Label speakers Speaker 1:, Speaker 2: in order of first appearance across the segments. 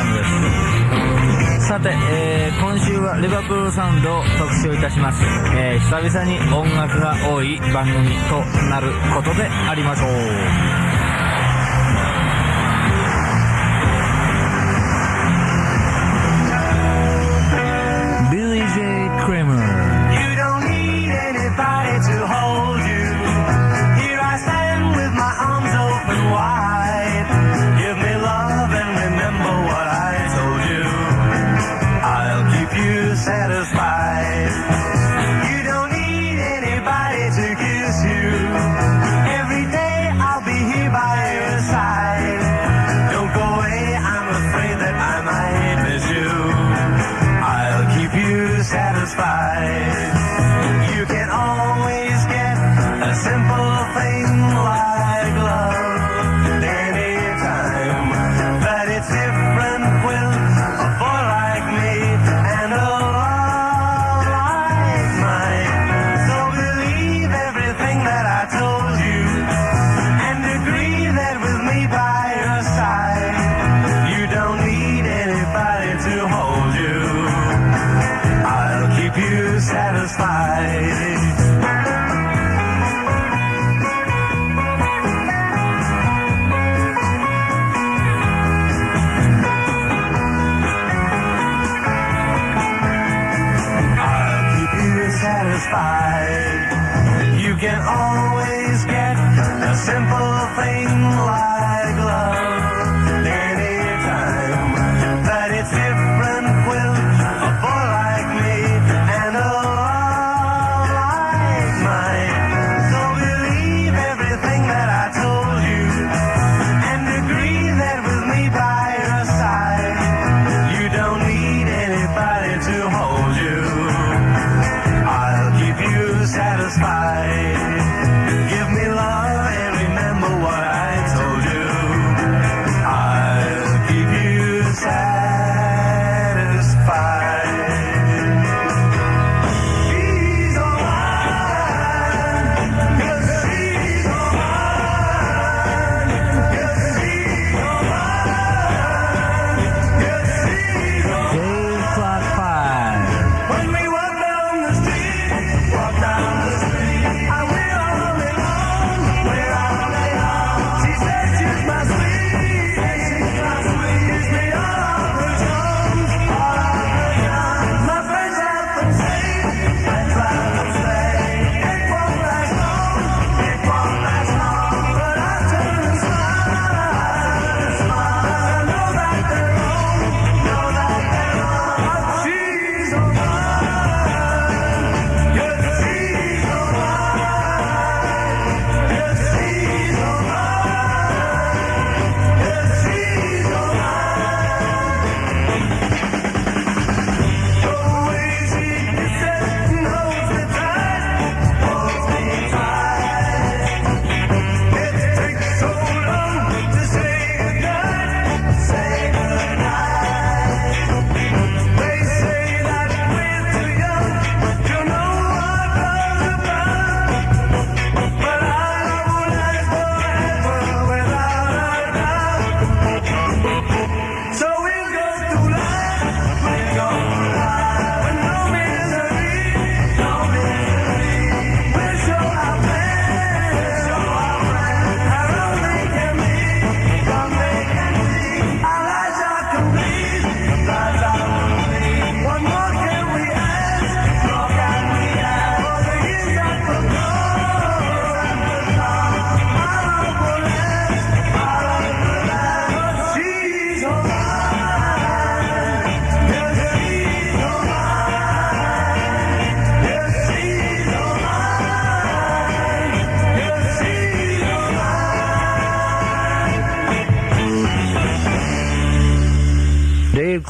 Speaker 1: タイムです。さて、今週はリバプールサウンドを特集いたします。久々に音楽が多い番組となることでありましょう。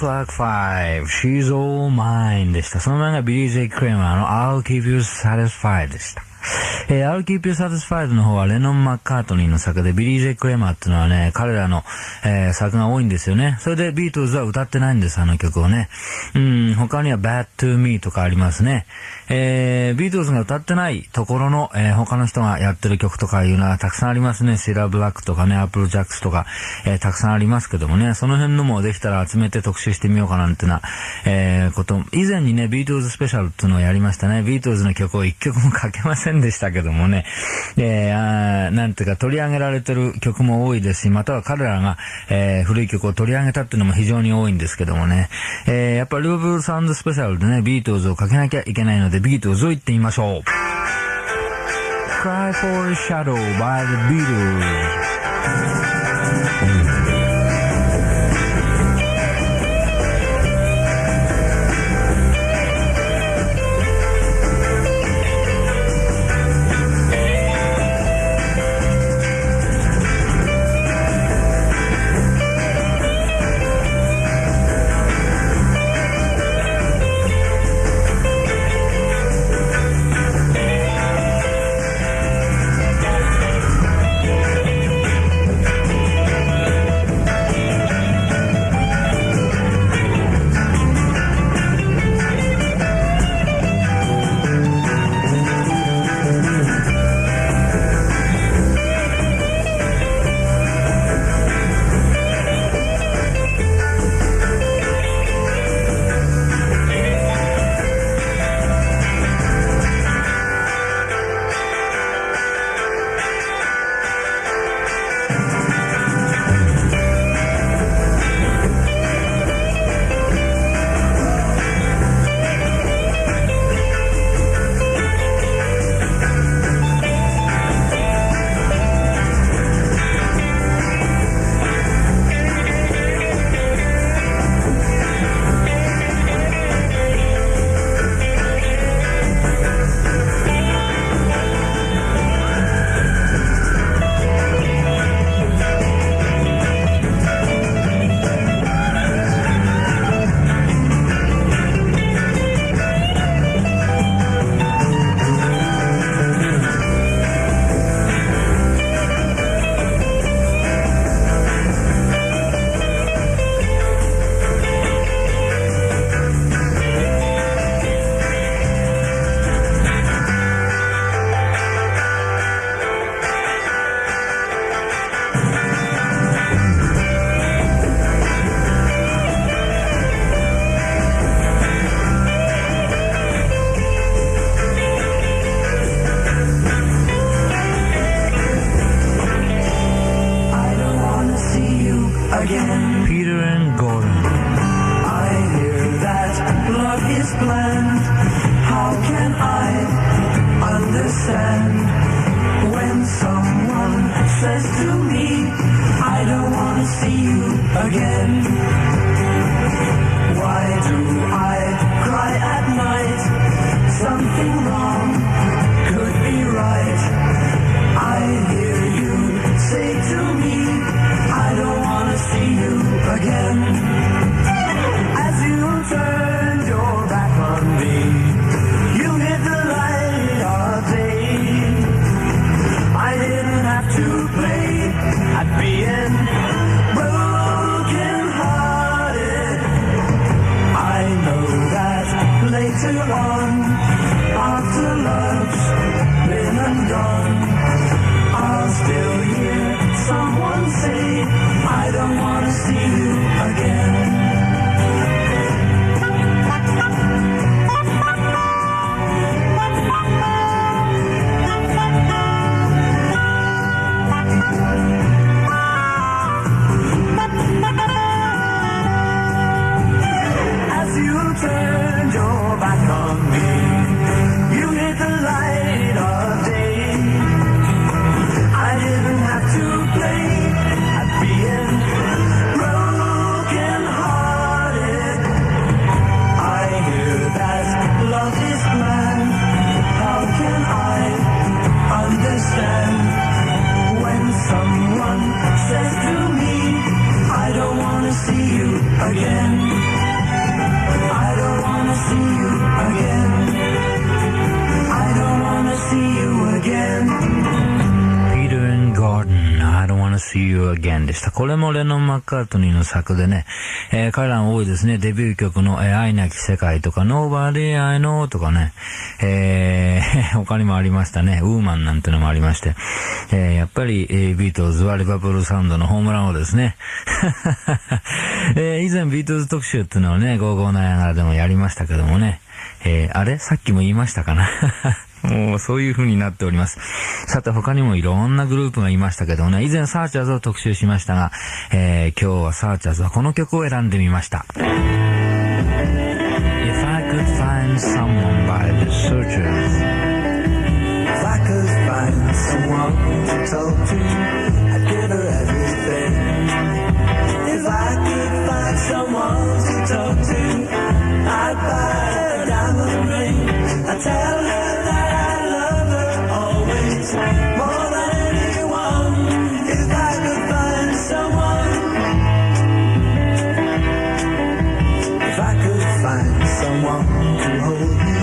Speaker 2: Clock 5 She's All Mine でした。その前がビリー・ジェイ・クレーマーの I'll Keep You Satisfied でした。
Speaker 1: I'll Keep You Satisfied の方はレノン・マッカートニーの作で、ビリー・ジェイ・クレマーっていうのはね、彼らの、作が多いんですよね。それでビートルズは歌ってないんです、あの曲をね。他には Bad to Me とかありますね。ビートルズが歌ってないところの、他の人がやってる曲とかいうのはたくさんありますね。シラ・ブラックとかね、アップル・ジャックスとか、たくさんありますけどもね、その辺のもできたら集めて特集してみようかなんてな、こと。以前にね、ビートルズスペシャルっていうのをやりましたね。ビートルズの曲を一曲もかけませんでしたけどもね、なんていうか取り上げられてる曲も多いですし、または彼らが、古い曲を取り上げたっていうのも非常に多いんですけどもね、やっぱりリバプールサウンドスペシャルでね、ビートルズをかけなきゃいけないので、ビートルズを言ってみましょう。Cry for a Shadow by the Beatles。To
Speaker 2: play at being broken heart.
Speaker 1: See You Again でした。これもレノン・マッカートニーの作でね、彼らの多いですね、デビュー曲の、愛なき世界とか Nobody I Know とかね、他にもありましたね、ウーマンなんてのもありまして、やっぱり、ビートルズはリバプールサウンドのホームラン王ですね。以前ビートルズ特集っていうのをね、55ナイアガラでもやりましたけどもね、あれさっきも言いましたかなもうそういう風になっております。さて他にもいろんなグループがいましたけどね、以前サーチャーズを特集しましたが、今日はサーチャーズはこの曲を選んでみました。If I could find someone by the searchers, If I could find someone to talk to, I'd give her everything. If I could find someone to talk to, I'd buy a diamond ring. I'd tell her that I love her always, more than anyone. If I could find someone, if I could find someone to hold me,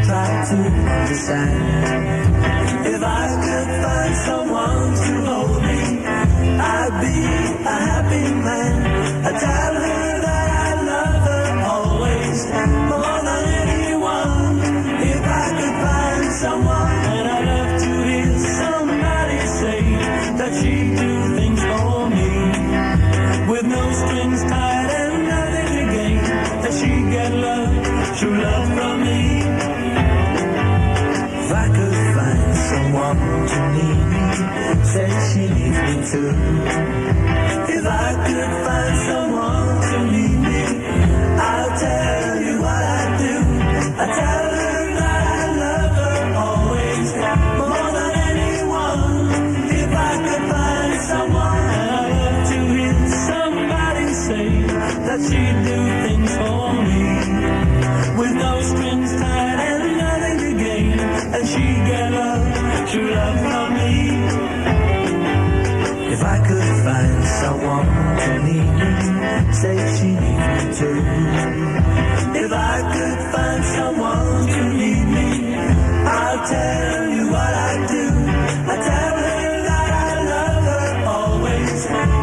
Speaker 1: try to understand.If I could find someone to hold me, I'd be a happy man. I'd tell her that I love her always, more than anyone. If I could find someone, and I'd love to hear somebody say that she'd do things for me, with no strings tied and nothing to gain, that she'd get love, true love from me.If I could find someone to need me, say she needs me too. If I could find someone to need me, I'll tell you what I do. I tell her that I love her always, more than anyone. If I could find someone, and I love to hear somebody say that she'd do things for me, with no strings tied and nothing to gain.And she get love, true love from me. If I could find someone to need me, say she needs me too. If I could find someone to need me, I'll tell you what I do. I tell her that I love her always,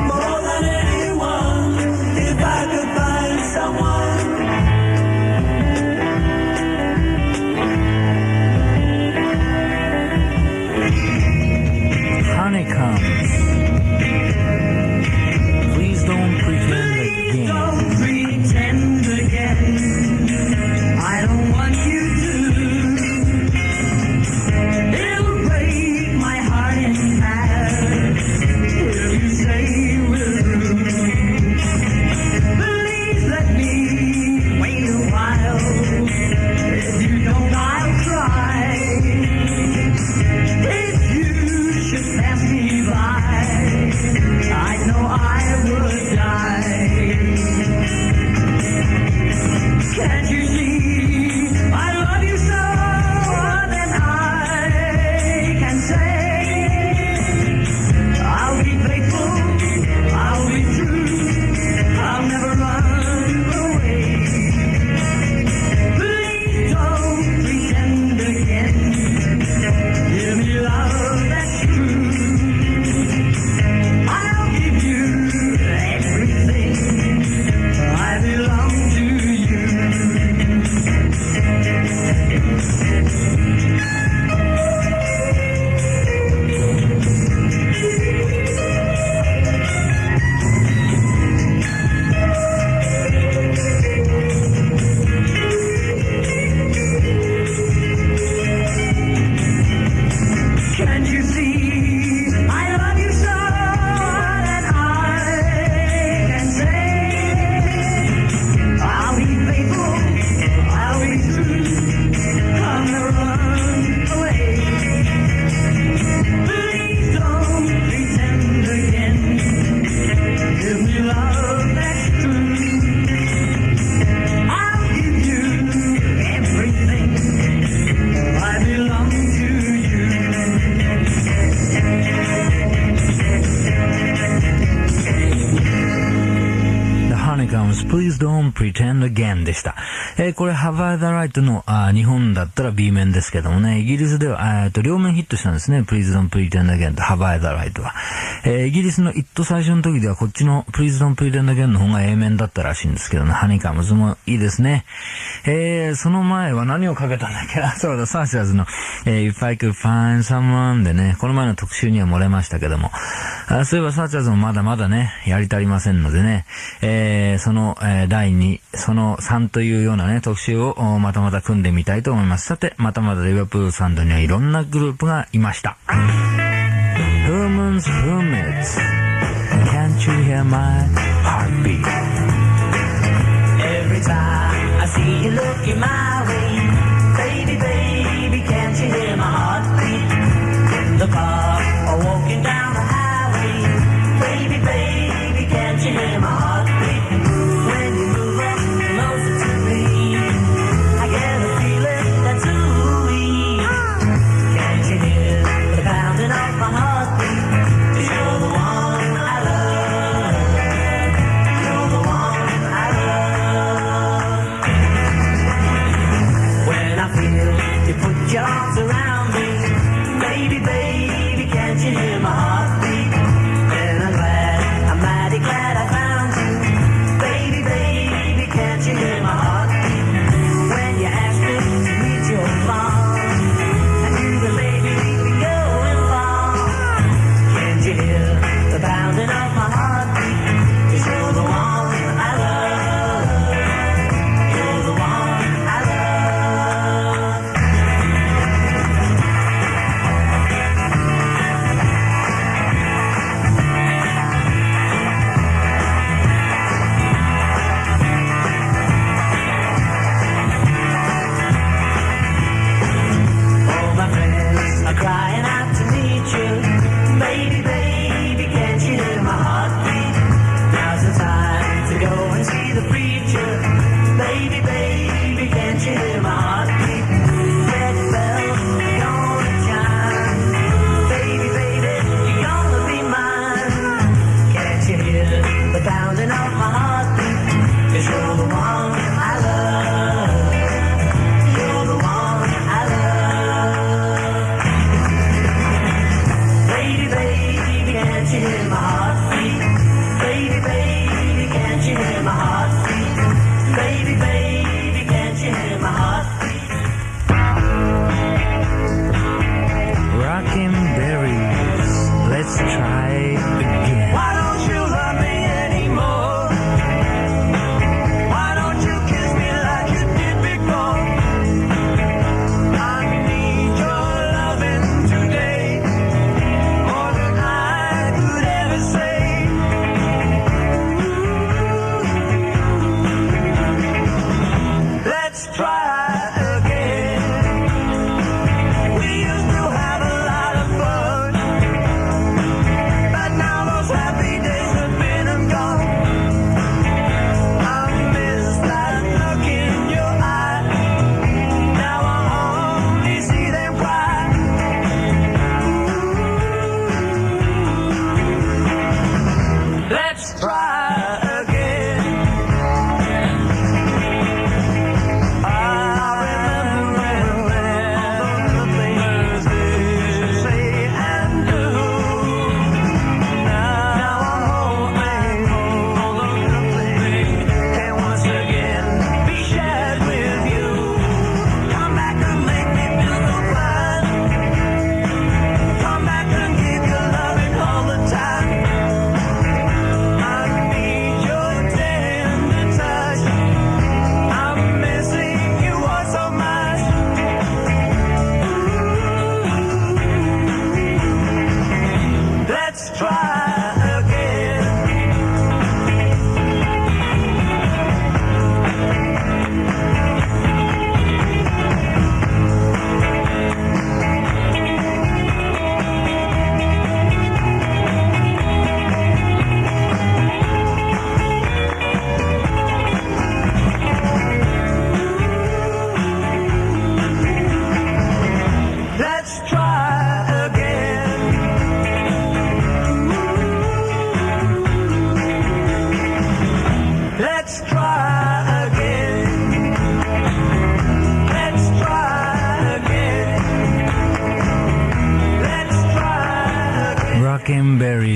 Speaker 1: more than anyone. If I could find someone.Honeycombs. Please don't pretend again. Pretend Again でした。これ Have I the Right の日本だったら B 面ですけどもね、イギリスでは両面ヒットしたんですね。Please Don't Pretend Again と Have I the Right は。イギリスの It 最初の時ではこっちの Please Don't Pretend Again の方が A 面だったらしいんですけどね、Honeycombs もいいですね。その前は何をかけたんだっけな、そうだ、サーシャーズの、If I Could Find Someone でね、この前の特集には漏れましたけども、そういえばサーシャーズもまだまだね、やり足りませんのでね、その、第2、その3というようなね、特集をまたまた組んでみたいと思います。さて、またまたリバプールサウンドにはいろんなグループがいました。Herman's Hermits Can't you hear my heartbeat Every time I see you looking my way Baby, baby, can't you hear my heartbeat In the car or walking down the highway Baby, baby, can't you hear my heartbeat When you move up closer to me I get a feeling that's ooey Can't you hear the pounding of my heartbeat 'Cause you're the one I love You're the one I love When I feel you put your arms around me Baby, baby, can't you hear my heartbeat And I'm mighty glad I found you Baby, baby, can't you hear my heartbeat When you ask me to meet your mom I knew that maybe we'd be going far Can't you hear the pounding of my heartbeat 'Cause you're the one I love You're the one I love All my friends are crying out to meet you Baby, baby, can't you hear my heartbeat Now's the time to go and see the preacher Baby, baby, can't you hear my heartbeat Red bells are gonna chime Baby, baby, you're gonna be mine Can't you hear the pounding of my heartbeat 'Cause you're the one I love You're the one I love Baby, baby, can't you hear my heartbeat Baby, baby, can't you hear my heartbeat Baby, baby, can't you hear my heartbeat Rockin' berries, let's try again Why don't you love me anymore Why don't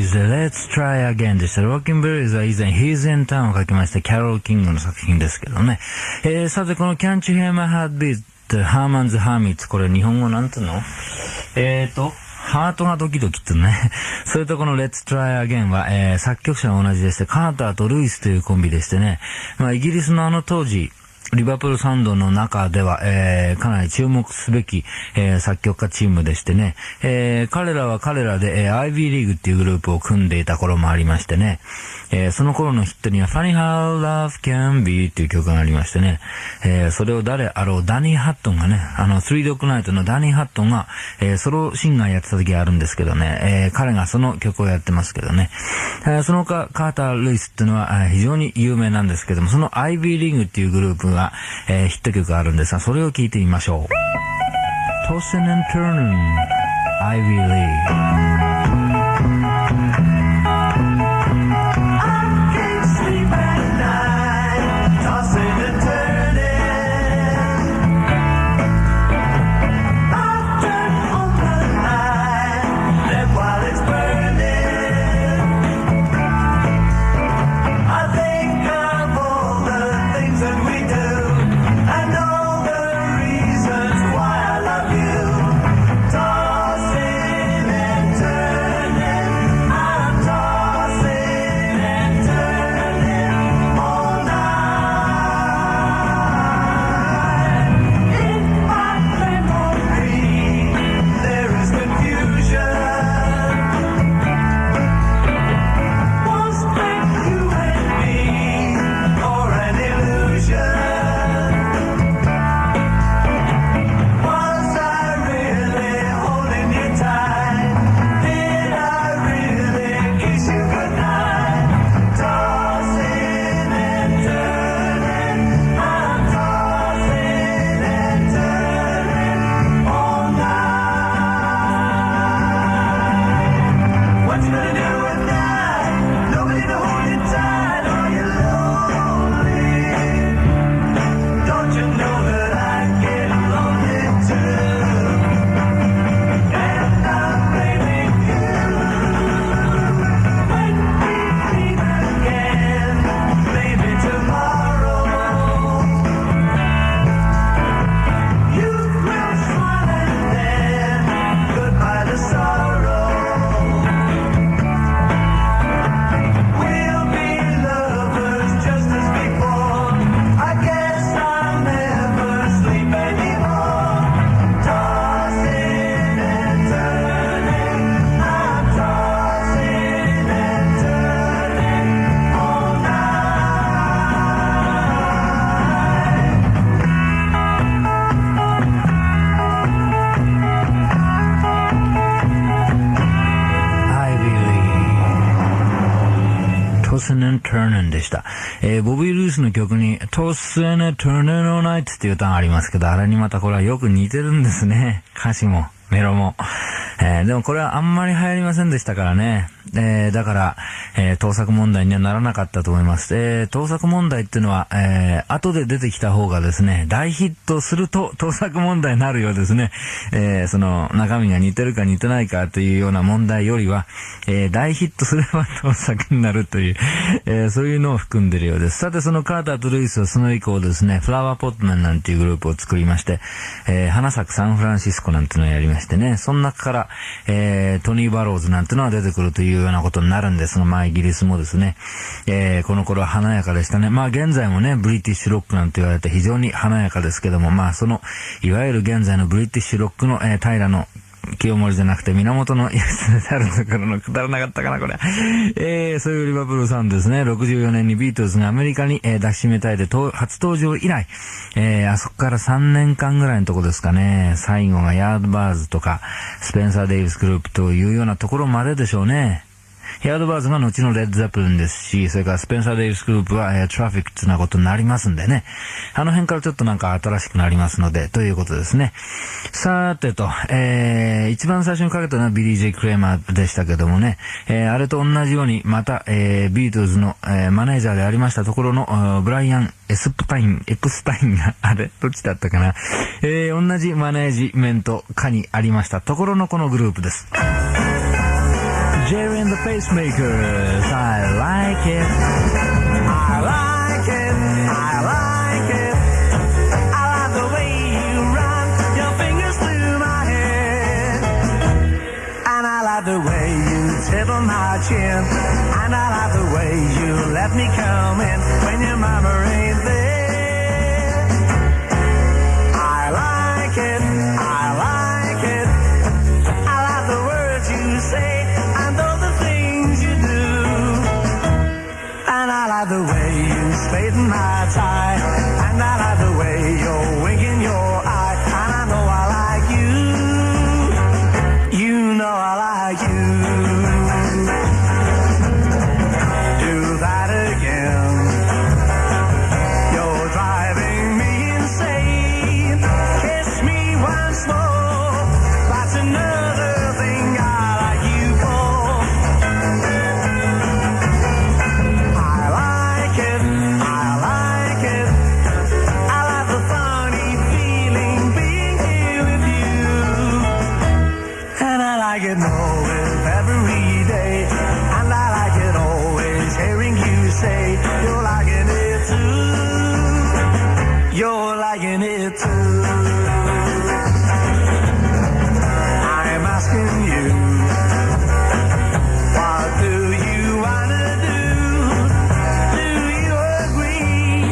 Speaker 1: Berries で Let's Try Again でした。Rockin Berries は以前 He's in Town を書きましたキャロル・キングの作品ですけどね。さてこの Can't You Hear My Heartbeat Herman's Hermits、 これ日本語なんていうの？ハートがドキドキってね。それとこの Let's Try Again は、作曲者は同じでして、カーターとルイスというコンビでしてね。まあイギリスの当時、リバプールサウンドの中では、かなり注目すべき、作曲家チームでしてね、彼らは彼らで、Ivy League っていうグループを組んでいた頃もありましてね、その頃のヒットには Funny How Love Can Be っていう曲がありましてね、それを誰あろうダニー・ハットンがね、スリードッグナイトのダニー・ハットンが、ソロシンガーやってた時があるんですけどね、彼がその曲をやってますけどね、その他カーター・ルイスっていうのは、非常に有名なんですけども、その Ivy League っていうグループがヒット曲があるんですが、それを聞いてみましょう。Tossin and Turnin, Ivy League。Tossin
Speaker 2: and Turnin でした。ボビー・ルースの曲に Tossin and Turnin All Night っていう歌がありますけど、あれにまたこれはよく似てるんですね。歌詞もメロも。でもこれはあんまり流行りませんでしたからね。だから、盗作問題にはならなかったと思います。盗作問題っていうのは、後で出てきた方がですね、大ヒットすると盗作問題になるようですね。その中身が似てるか似てないかというような問題よりは、大ヒットすれば盗作になるという、そういうのを含んでいるようです。さてそのカーターとルイスはその以降ですね、フラワーポットマンなんていうグループを作りまして、花咲くサンフランシスコなんていうのをやりましてね、その中から、トニー・バローズなんていうのが出てくるというようなことになるんですが、まあイギリスもですね、この頃は華やかでしたね。まあ現在もね、ブリティッシュロックなんて言われて非常に華やかですけども、まあその、いわゆる現在のブリティッシュロックの、平の清盛じゃなくて源の安であるところのくだらなかったかなこれ、そういうリバプールサウンドですね。64年にビートルズがアメリカに、抱きしめたいで初登場以来、あそこから3年間ぐらいのとこですかね。最後がヤードバーズとかスペンサー・デイビスグループというようなところまででしょうね。ヤードバーズが後のレッド・ゼップリンですし、それからスペンサー・デイビスグループは、トラフィックってなことになりますんでね。あの辺からちょっとなんか新しくなりますので、ということですね。さてと、一番最初にかけたのはビリー・ジェイ・クレーマーでしたけどもね、あれと同じように、また、ビートルズの、マネージャーでありましたところの、ブライアン・エプスタインが、あれどっちだったかな、同じマネージメント下にありましたところのこのグループです。
Speaker 1: Gerry and the Pacemakers. I like it. I like it. I like it. I like the way you run your fingers through my hair. And I like the way you tickle my chin. And I like the way you let me come in when your mama ain't there. I like it. I like it. I like the words you say and all the things you do. And I like the way you straighten my tie. And I like the way you're winking your eye. And I know I like you. You know I like you. Do that again. You're driving me insane. Kiss me once more. That's another thing I like you for. I like it. I like it. I like the funny feeling being here with you. And I like it more with every day. And I like it always hearing you say you're liking it too. You're liking it too. I'm asking you, what do you wanna do? Do you agree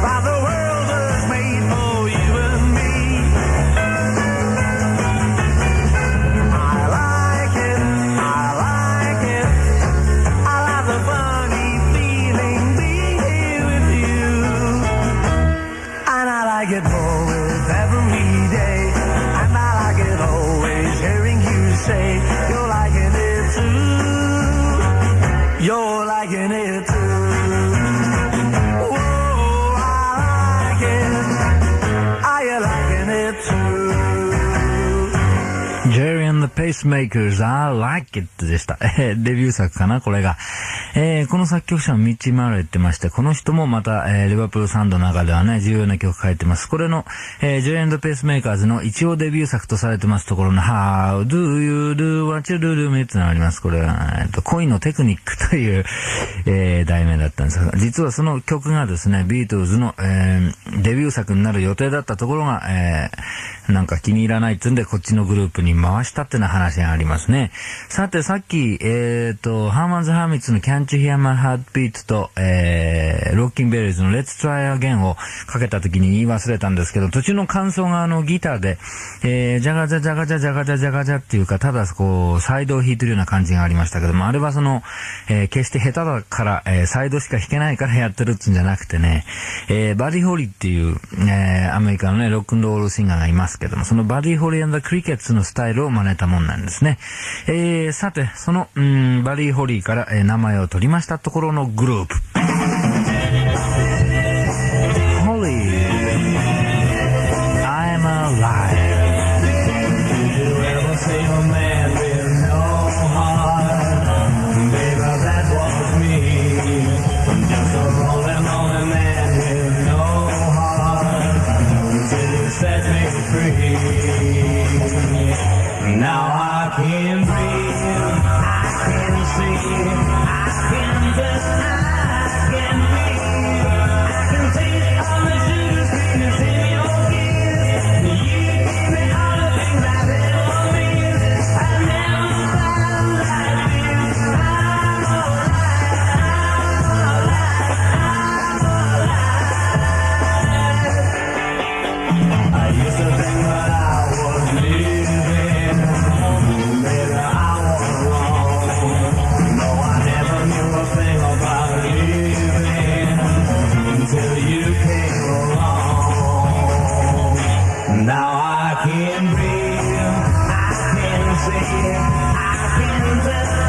Speaker 1: that the world was made for you and me? I like it. I like it. I like the funny feeling being here with you. And I like it more with every day. And I like it always hearing you say you're liking it too. You're liking it too. Whoa, I like it. Are you liking it too? Gerry and the Pacemakers, I like it でした。デビュー作かな、これが。この作曲者はミッチ・マーレってまして、この人もまた、リバプールサウンドの中ではね、重要な曲書いてます。これの、Gerry and the Pacemakers の一応デビュー作とされてますところの How do you do what you do to me ってのがあります。これは、恋のテクニックという、題名だったんですが、実はその曲がですね、ビートルズの、デビュー作になる予定だったところが、なんか気に入らないってんで、こっちのグループに回したっていうような話がありますね。さて、さっき、Herman's Hermits の Can't You Hear My Heartbeat と、Rockin Berries の Let's Try Again をかけた時に言い忘れたんですけど、途中の感想がギターで、ジャガジャジャガジャジャガジャジャガジャっていうか、ただこう、サイドを弾いてるような感じがありましたけども、あれは決して下手だから、サイドしか弾けないからやってるってんじゃなくてね、バディ・ホリーっていう、アメリカのね、ロックンロールシンガーがいますけども、そのバディ・ホリー&ザ・クリケッツのスタイルを真似たもんなんですね。さて、その、バディ・ホリーから、名前を取りましたところのグループ。ホリー、I'm alive. Did you ever see a man with no heart? Baby, that was me. Just a rolling, lonely man with no heart. Till you set me free. Now I can breathe, I can see, I can touch, I can feel, I can taste all the sugar sweetness in your kiss. You give me all the things I've ever missed. I never felt like this. I'm alive. I used to think that I was living. Maybe I was wrong. No, I never knew a thing about living until you came along. Now I can breathe, I can see, I can touch, I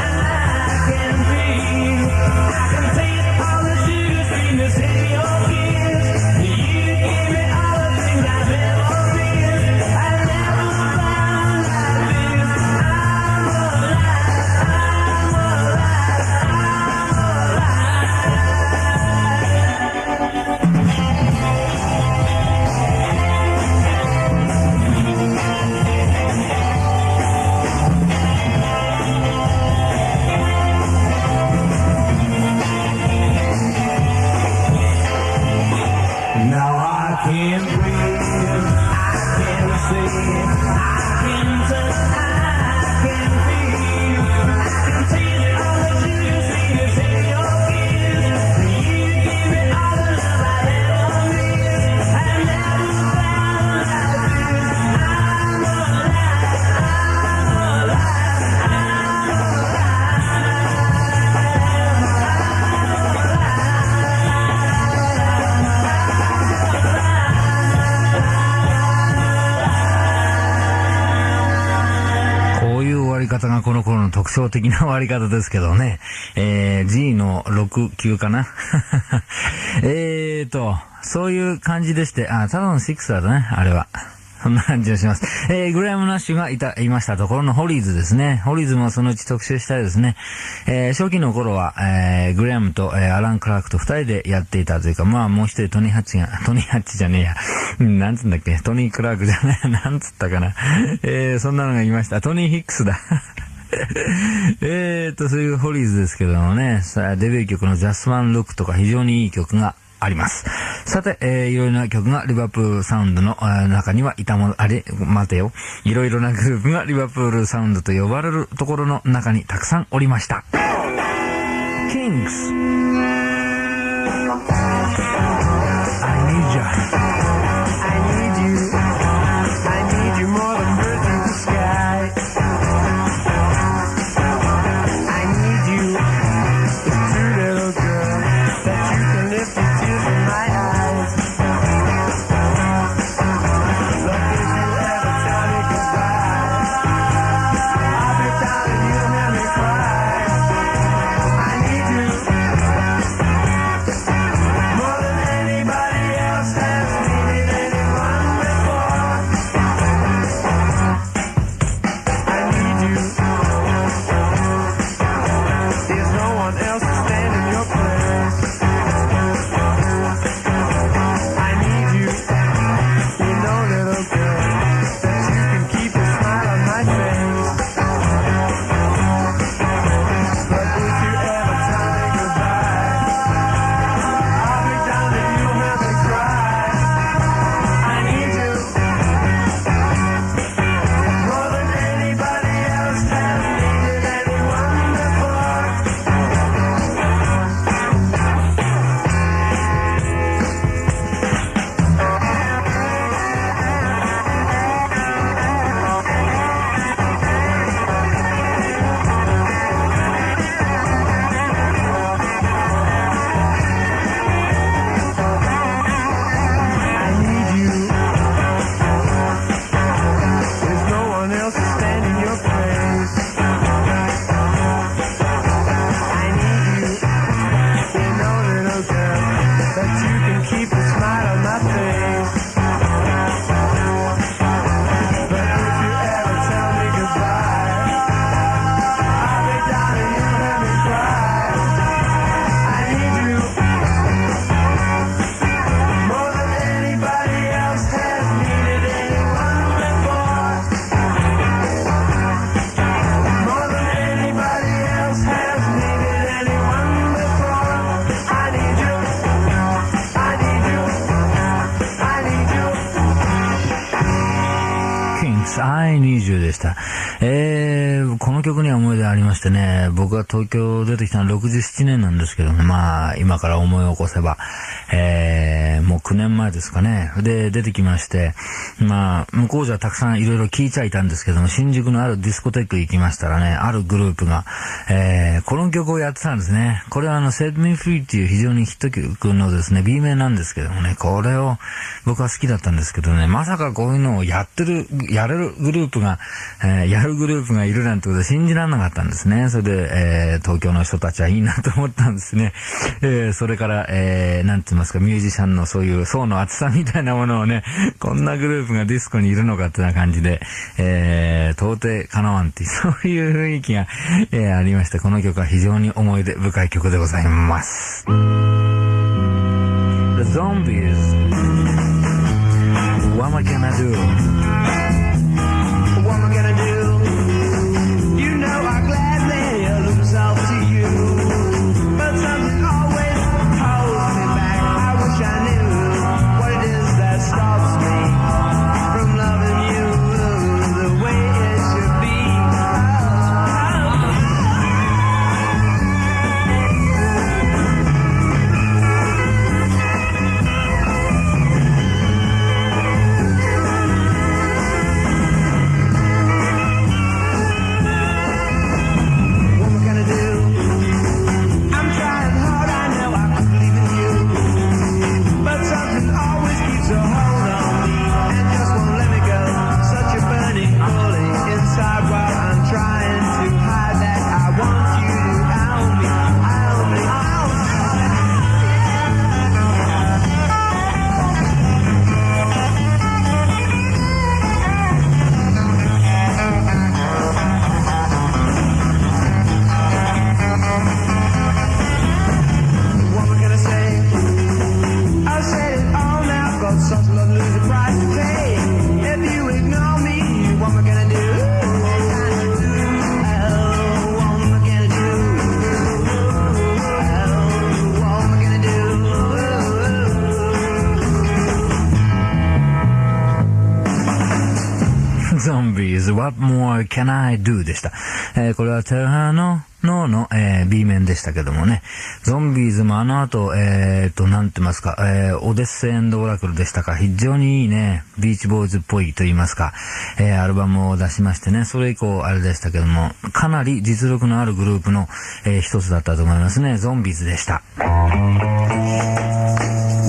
Speaker 1: can feel, I can taste all the sugar sweetness in your kiss. You give me all the things I've ever missed. I never found like this. I'm alive, I'm alive, I'm alive. 方がこの頃の特徴的な終わり方ですけどね。G の6級かな。そういう感じでして、ただの6だね、あれは。そんな感じがします。グレアム・ナッシュがいましたところのホリーズですね。ホリーズもそのうち特集したいですね。初期の頃は、グレアムと、アラン・クラークと二人でやっていたというか、まあもう一人トニー・ハッチじゃねえや。なんつうんだっけ、トニー・クラークじゃねえ、なんつったかな。そんなのがいました。トニー・ヒックスだ。そういうホリーズですけどもね、デビュー曲の Just One Look とか非常にいい曲があります。さて、いろいろな曲がリバプールサウンドの中にはいたもの、待てよ。いろいろなグループがリバプールサウンドと呼ばれるところの中にたくさんおりました。Kinks I need you I need you I need you more than birds in the sky I need you true little girl that you can lift your tears from my eyes Look if you ever tell me goodbye I'll be down and you don't have me cry I need you more than anybody else has needed anyone before I need you There's no one else to stand in your place I need you You know little girl That you can keep a smile on my face But if you ever tell me goodbye I'll be down and you'll never cry I need you More than anybody else has needed anyone before I need you There's no one else to stand in your place I need you You know little girl That you can keep a smile on my face But if you ever tell me goodbye I'll be down and you'll have me cry I need you More than anybody else has needed anyone before More than anybody else has needed anyone before I need you I need you I need you Kinks I Need You でした。この曲には思い出ありましてね、僕が東京出てきたのは67年なんですけどね、まあ今から思い起こせば、もう9年前ですかね。で、出てきまして、まあ向こうじゃたくさんいろいろ聞いちゃいたんですけども、新宿のあるディスコテック行きましたらね、あるグループが、この曲をやってたんですね。これはSet Me Free っていう非常にヒット曲のですね、B 面なんですけどもね、これを僕は好きだったんですけどね、まさかこういうのをやれるグループが、やるグループがいるなんてことは信じられなかったんですね。それで、東京の人たちはいいなと思ったんですね。それから、なんて言いますか、ミュージシャンのそういう層の厚さみたいなものをね、こんなグループがディスコにいるのかっていうような感じで、到底かなわんっていう、そういう雰囲気が、ありまして、この曲は非常に思い出深い曲でございます。The Zombies What am I gonna do?What am I gonna do? You know I gladly lose all to you But something always holds me back I wish I knew what it is that stops Zombies What More Can I Do でした。これはテラのB 面でしたけどもね。ゾンビーズもあの後、なんて言いますか、オデッセイ&オラクルでしたか。非常にいいね、ビーチボーイズっぽいと言いますか、アルバムを出しましてね、それ以降あれでしたけども、かなり実力のあるグループの、一つだったと思いますね。ゾンビーズでした。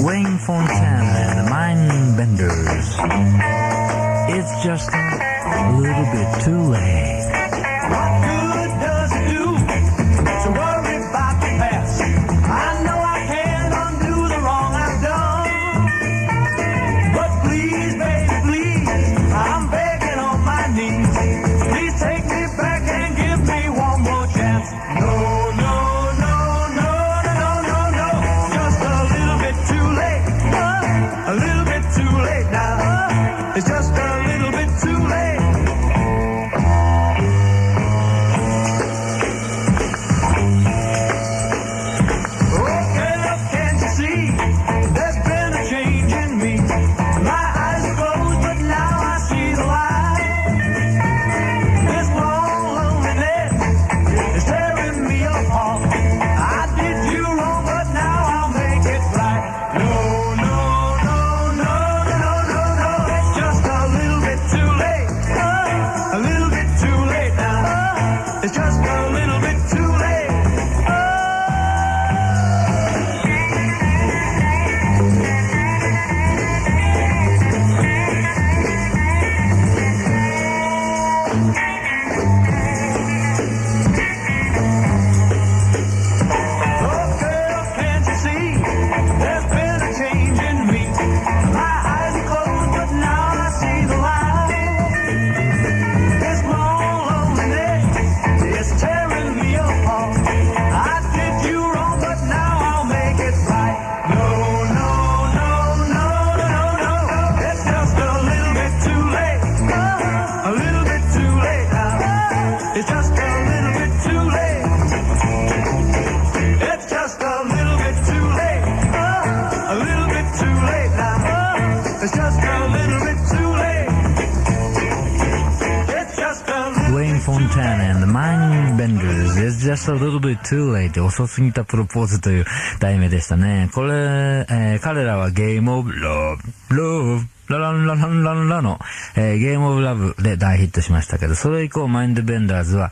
Speaker 1: Wayne Fontana and the Mindbenders It's just a little bit too late.What good does it do to worry about the past? I know I can't undo the wrong I've done. But please, baby, please, I'm begging on my knees. Please take me back and give me one more chance. No, no, no, no, no, no, no. Just a little bit too late. A little bit too late now. It's just a little bit too late.Wayne Fontana and the Mindbenders It's just a little bit too late 遅すぎたプロポーズという題名でしたね。これ、彼らは Game of Love ラランラランランラの、ゲームオブラブで大ヒットしましたけど、それ以降マインドベンダーズは、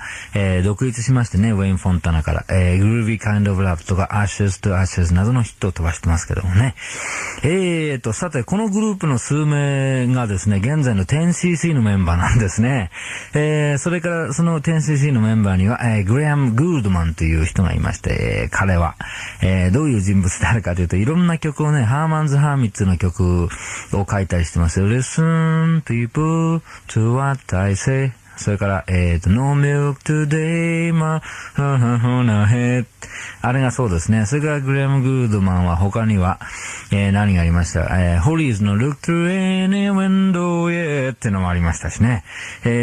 Speaker 1: 独立しましてね、ウェイン・フォンタナから、Groovy Kind of Love とか Ashes to Ashes などのヒットを飛ばしてますけどもね。さて、このグループの数名がですね、現在の 10cc のメンバーなんですね。それからその 10cc のメンバーには、グレアム・グールドマンという人がいまして、彼は、どういう人物であるかというと、いろんな曲をね、ハーマンズ・ハーミッツの曲を書いたりしてますよ。Listen people to what I say それから、No milk today, my head あれがそうですね。それからグレアム・グードマンは他には、何がありました、ホリーズの Look through any window yet ってのもありましたしね。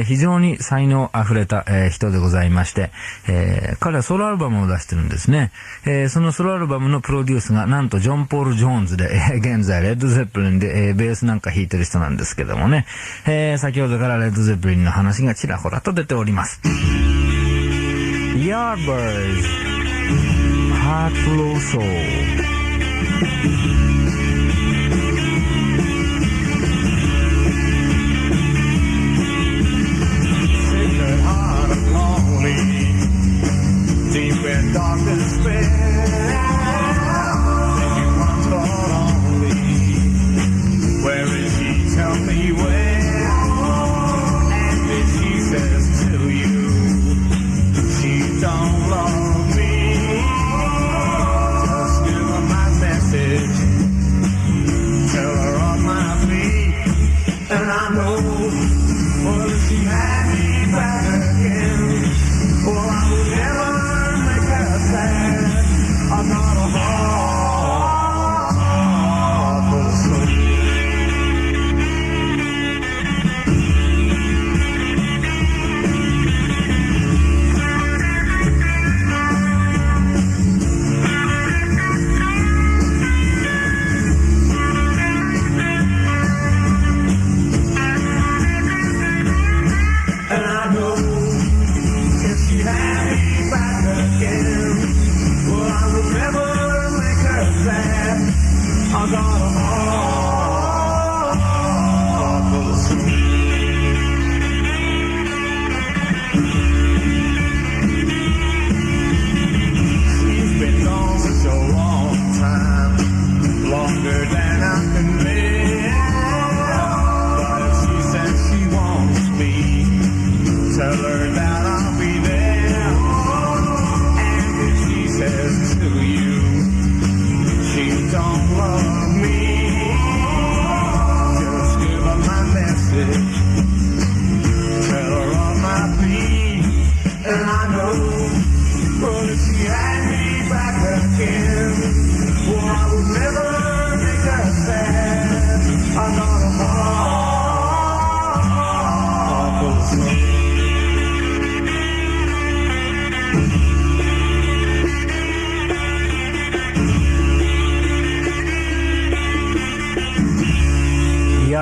Speaker 1: 非常に才能あふれた、人でございまして、彼はソロアルバムを出してるんですね。そのソロアルバムのプロデュースがなんとジョン・ポール・ジョーンズで、現在レッド・ゼップリンで、ベースなんか弾いてる人なんですけどもね。先ほどからレッド・ゼップリンの話がちらほらと出ております。Yardbirds Heart Flow Soul Sacred heart of lonely Deep in dark despair Thinking one thought only Where is she? Tell me where And if she says to you She don't love me Just give her my message Tell her on my feet And I know Well if she had me back again Well I would never make her sad I'm not a heart full of soul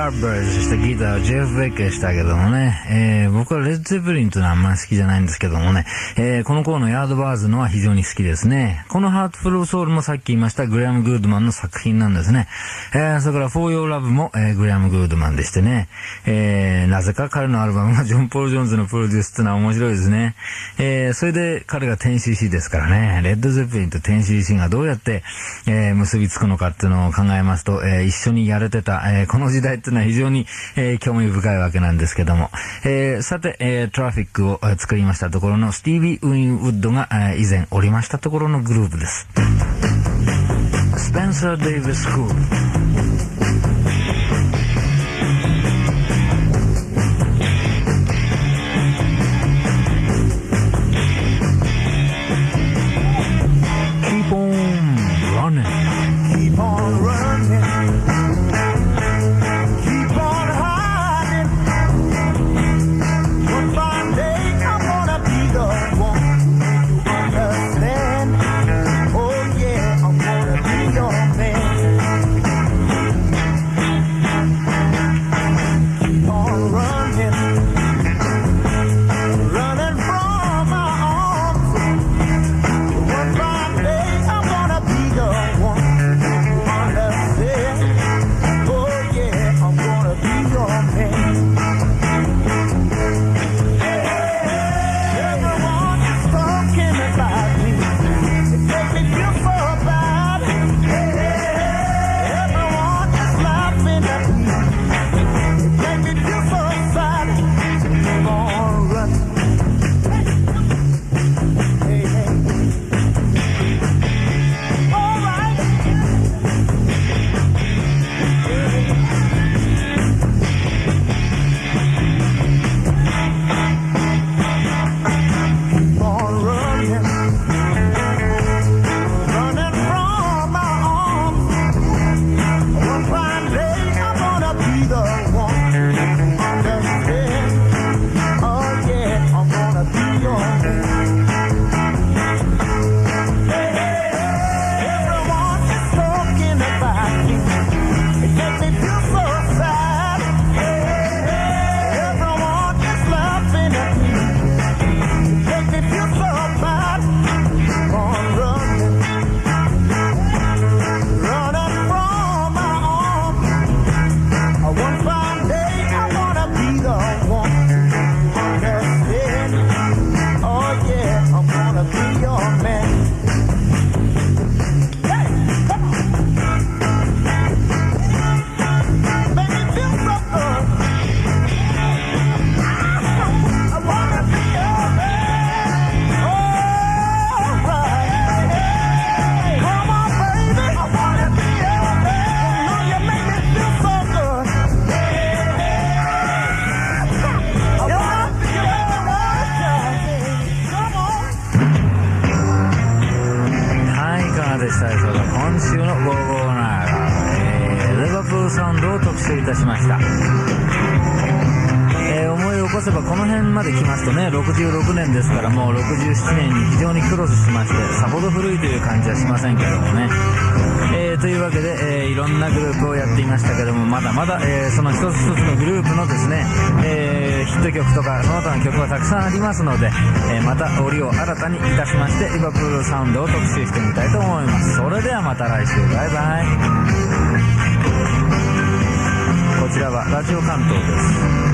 Speaker 2: Yardbirds そしてギターはジェフ・ベッケでしたけどもね、僕はレッド・ゼペリンというのはあんまり好きじゃないんですけどもね、この頃のヤードバーズのは非常に好きですね。このハートフルソウルもさっき言いましたグレアム・グッドマンの作品なんですね。それから For Your Love も、グレアム・グッドマンでしてね、なぜか彼のアルバムがジョン・ポール・ジョーンズのプロデュースっていうのは面白いですね。それで彼が 10cc ですからね、レッド・ゼペリンと 10cc がどうやって、結びつくのかっていうのを考えますと、一緒にやれてた、この時代っていうのは非常に、興味深いわけなんですけども、さて、トラフィックを作りましたところのスティービー・ウィンウッドが、以前おりましたところのグループです。スペンサー・デイビス・スクール。サウンドを特集いたしました。思い起こせばこの辺まで来ますとね、66年ですからもう67年に非常にクロスしまして、さほど古いという感じはしませんけどもね。というわけで、いろんなグループをやっていましたけども、まだまだ、その一つ一つのグループのですね、ヒット曲とかその他の曲はたくさんありますので、また折を新たにいたしましてリバプールサウンドを特集してみたいと思います。それではまた来週、バイバイ。こちらはラジオ関東です。